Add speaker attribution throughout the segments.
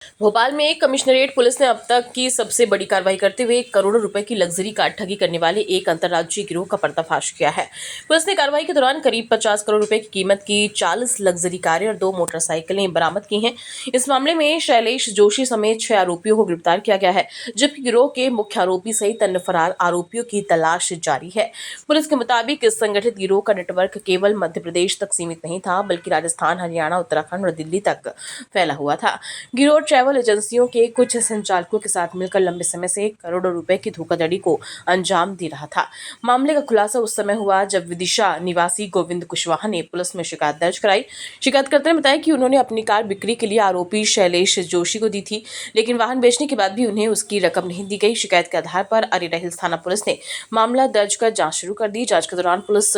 Speaker 1: भोपाल में commissionerate police ने अब तक की सबसे बड़ी कार्रवाई करते हुए करोड़ों रुपए की लग्जरी कार ठगी करने वाले एक अंतर्राज्यीय गिरोह का पर्दाफाश किया है। पुलिस ने कार्रवाई के दौरान करीब 50 करोड़ रुपए की कीमत की 40 लग्जरी कारें और 2 मोटरसाइकिलें बरामद की हैं। इस मामले में शैलेश जोशी समेत 6 आरोपियों को गिरफ्तार किया गया है, जबकि गिरोह के मुख्य आरोपी सहित अन्य फरार आरोपियों की तलाश जारी है। पुलिस के मुताबिक इस संगठित गिरोह का नेटवर्क केवल मध्य प्रदेश तक सीमित नहीं था, बल्कि राजस्थान, हरियाणा, उत्तराखंड और दिल्ली तक फैला हुआ था। गिरोह ट्रैवल एजेंसियों के कुछ संचालकों के साथ मिलकर लंबे समय से करोड़ों रुपए की धोखाधड़ी को अंजाम दे रहा था। मामले का खुलासा उस समय हुआ जब विदिशा निवासी गोविंद कुशवाहा ने पुलिस में शिकायत दर्ज कराई। शिकायतकर्ता ने बताया कि उन्होंने अपनी कार बिक्री के लिए आरोपी शैलेश जोशी को दी थी, लेकिन वाहन बेचने के बाद भी उन्हें उसकी रकम नहीं दी गई। शिकायत के आधार पर अरेरा हिल्स थाना पुलिस ने मामला दर्ज कर जांच शुरू कर दी। जांच के दौरान पुलिस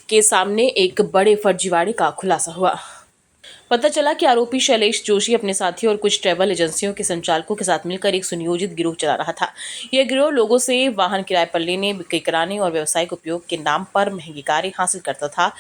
Speaker 1: के सामने एक बड़े फर्जीवाड़े का खुलासा हुआ। पता चला कि आरोपी शैलेश जोशी अपने साथियों और कुछ ट्रैवल एजेंसियों के संचालकों के साथ मिलकर एक सुनियोजित गिरोह चला रहा था। यह गिरोह लोगों से वाहन किराए पर लेने, बिक्री कराने और व्यावसायिक उपयोग के नाम पर महंगी कारें हासिल करता था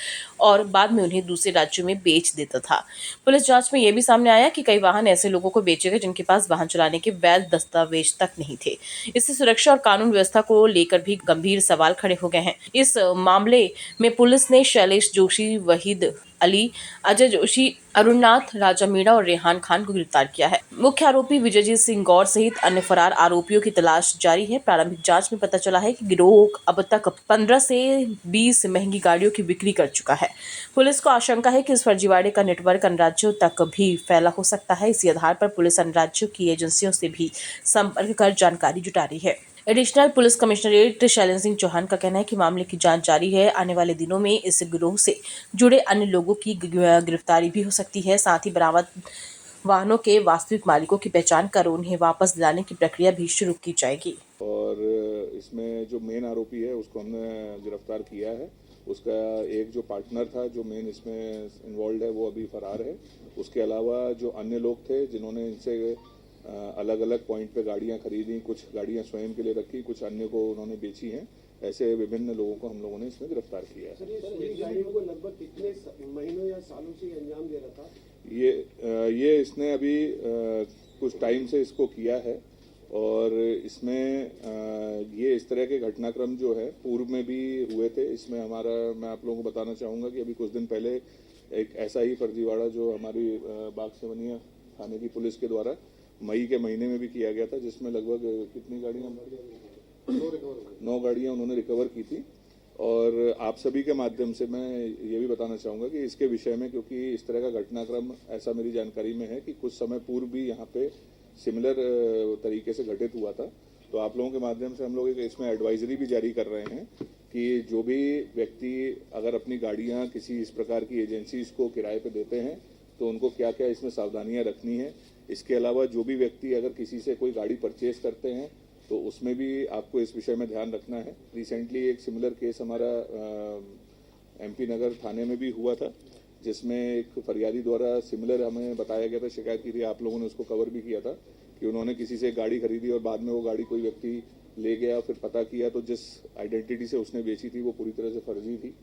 Speaker 1: और बाद में उन्हें दूसरे राज्यों में बेच देता था। पुलिस जांच में यह भी सामने आया कि कई वाहन ऐसे लोगों को बेचे गए जिनके पास वाहन चलाने के वैध दस्तावेज तक नहीं थे। इससे सुरक्षा और कानून व्यवस्था को लेकर भी गंभीर सवाल खड़े हो गए हैं। इस मामले में पुलिस ने शैलेश जोशी, वहीद अली, अजय जोशी, अरुणनाथ, राजा मीणा और रेहान खान को गिरफ्तार किया है। मुख्य आरोपी विजयजीत सिंह गौर सहित अन्य फरार आरोपियों की तलाश जारी है। प्रारंभिक जांच में पता चला है कि गिरोह अब तक 15 से 20 महंगी गाड़ियों की बिक्री कर चुका है। पुलिस को आशंका है कि इस फर्जीवाड़े का नेटवर्क अन्य राज्यों तक भी फैला हो सकता है। इसी आधार पर पुलिस अन्य राज्यों की एजेंसियों से भी संपर्क कर जानकारी जुटा रही है। Additional police commissionerate Shailendra Singh Chauhan का कहना है कि मामले की जांच जारी है। आने वाले दिनों में इस गिरोह से जुड़े अन्य लोगों की गिरफ्तारी भी हो सकती है। साथ ही बरामद वाहनों के वास्तविक मालिकों की पहचान कर उन्हें वापस दिलाने की प्रक्रिया भी शुरू की जाएगी।
Speaker 2: और इसमें जो मेन आरोपी है उसको हमने गिरफ्तार किया है। उसका एक जो पार्टनर था जो मेन इसमें इन्वॉल्व है वो अभी फरार है। उसके अलावा जो अन्य लोग थे जिन्होंने इनसे अलग अलग पॉइंट पे गाड़ियां खरीदी, कुछ गाड़ियां स्वयं के लिए रखी, कुछ अन्य को उन्होंने बेची हैं, ऐसे विभिन्न लोगों को हम लोगों ने इसमें गिरफ्तार किया है।
Speaker 3: सर, ये गाड़ियों को लगभग कितने महीनों या सालों से अंजाम दे रहा था?
Speaker 2: ये इसने अभी कुछ टाइम से इसको किया है और इसमें ये इस तरह के घटनाक्रम जो है पूर्व में भी हुए थे। इसमें मैं आप लोगों को बताना चाहूँगा कि अभी कुछ दिन पहले एक ऐसा ही फर्जीवाड़ा जो हमारी बाग सेवनिया थाने की पुलिस के द्वारा मई के महीने में भी किया गया था, जिसमें लगभग कितनी गाड़ियाँ 9 गाड़ियाँ उन्होंने रिकवर की थी। और आप सभी के माध्यम से मैं ये भी बताना चाहूँगा कि इसके विषय में, क्योंकि इस तरह का घटनाक्रम ऐसा मेरी जानकारी में है कि कुछ समय पूर्व भी यहाँ पे सिमिलर तरीके से घटित हुआ था, तो आप लोगों के माध्यम से हम लोग इसमें एडवाइजरी भी जारी कर रहे हैं कि जो भी व्यक्ति अगर अपनी गाड़ियाँ किसी इस प्रकार की एजेंसीज को किराए पे देते हैं तो उनको क्या क्या इसमें सावधानियाँ रखनी है। इसके अलावा जो भी व्यक्ति अगर किसी से कोई गाड़ी परचेज करते हैं तो उसमें भी आपको इस विषय में ध्यान रखना है। रिसेंटली एक सिमिलर केस हमारा MP नगर थाने में भी हुआ था, जिसमें एक फरियादी द्वारा सिमिलर हमें बताया गया था, शिकायत की थी, आप लोगों ने उसको कवर भी किया था कि उन्होंने किसी से गाड़ी खरीदी और बाद में वो गाड़ी कोई व्यक्ति ले गया, फिर पता किया तो जिस आइडेंटिटी से उसने बेची थी वो पूरी तरह से फर्जी थी।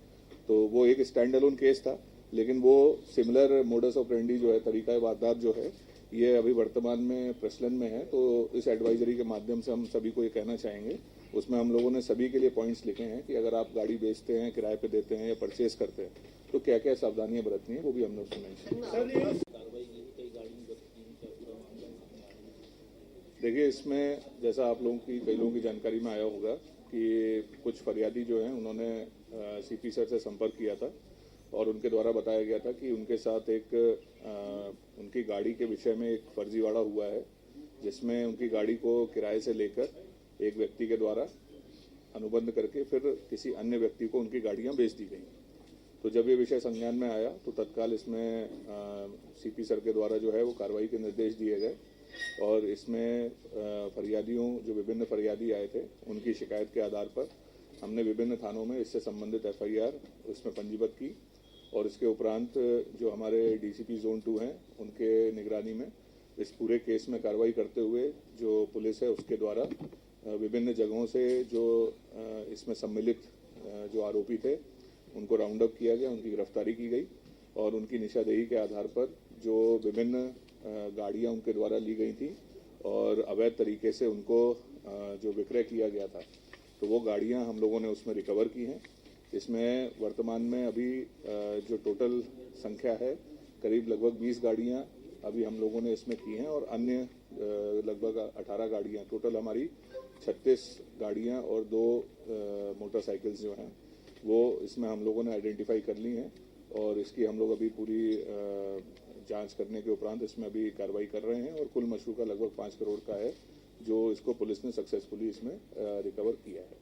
Speaker 2: तो वो एक स्टैंड अलोन केस था, लेकिन वो सिमिलर मोडस ऑपरेंडी जो है, तरीका वारदात जो है, ये अभी वर्तमान में प्रचलन में है। तो इस एडवाइजरी के माध्यम से हम सभी को ये कहना चाहेंगे, उसमें हम लोगों ने सभी के लिए पॉइंट्स लिखे हैं कि अगर आप गाड़ी बेचते हैं, किराए पे देते हैं या परचेज करते हैं तो क्या क्या सावधानियां बरतनी है, वो भी हम लोग सुनाएंगे। देखिए, इसमें जैसा आप लोगों की कई लोगों की जानकारी में आया होगा कि कुछ फरियादी जो हैं उन्होंने CP सर से संपर्क किया था और उनके द्वारा बताया गया था कि उनके साथ उनकी गाड़ी के विषय में एक फर्जीवाड़ा हुआ है, जिसमें उनकी गाड़ी को किराए से लेकर एक व्यक्ति के द्वारा अनुबंध करके फिर किसी अन्य व्यक्ति को उनकी गाड़ियां बेच दी गई। तो जब ये विषय संज्ञान में आया तो तत्काल इसमें CP सर के द्वारा जो है वो कार्रवाई के निर्देश दिए गए और इसमें फरियादियों जो विभिन्न फरियादी आए थे उनकी शिकायत के आधार पर हमने विभिन्न थानों में इससे संबंधित FIR उसमें पंजीबद्ध की और इसके उपरांत जो हमारे DCP Zone 2 हैं उनके निगरानी में इस पूरे केस में कार्रवाई करते हुए जो पुलिस है उसके द्वारा विभिन्न जगहों से जो इसमें सम्मिलित जो आरोपी थे उनको राउंड अप किया गया, उनकी गिरफ्तारी की गई और उनकी निशानदेही के आधार पर जो विभिन्न गाड़ियां उनके द्वारा ली गई थी और अवैध तरीके से उनको जो विक्रय किया गया था, तो वो गाड़ियां हम लोगों ने उसमें रिकवर की हैं। इसमें वर्तमान में अभी जो टोटल संख्या है करीब लगभग 20 गाड़ियां अभी हम लोगों ने इसमें की हैं और अन्य लगभग 18 गाड़ियां, टोटल हमारी 36 गाड़ियां और 2 मोटरसाइकिल्स जो हैं वो इसमें हम लोगों ने आइडेंटिफाई कर ली हैं और इसकी हम लोग अभी पूरी जांच करने के उपरांत इसमें अभी कार्रवाई कर रहे हैं और कुल मशरूका लगभग 5 करोड़ का है जो इसको पुलिस ने सक्सेसफुली इसमें रिकवर किया है।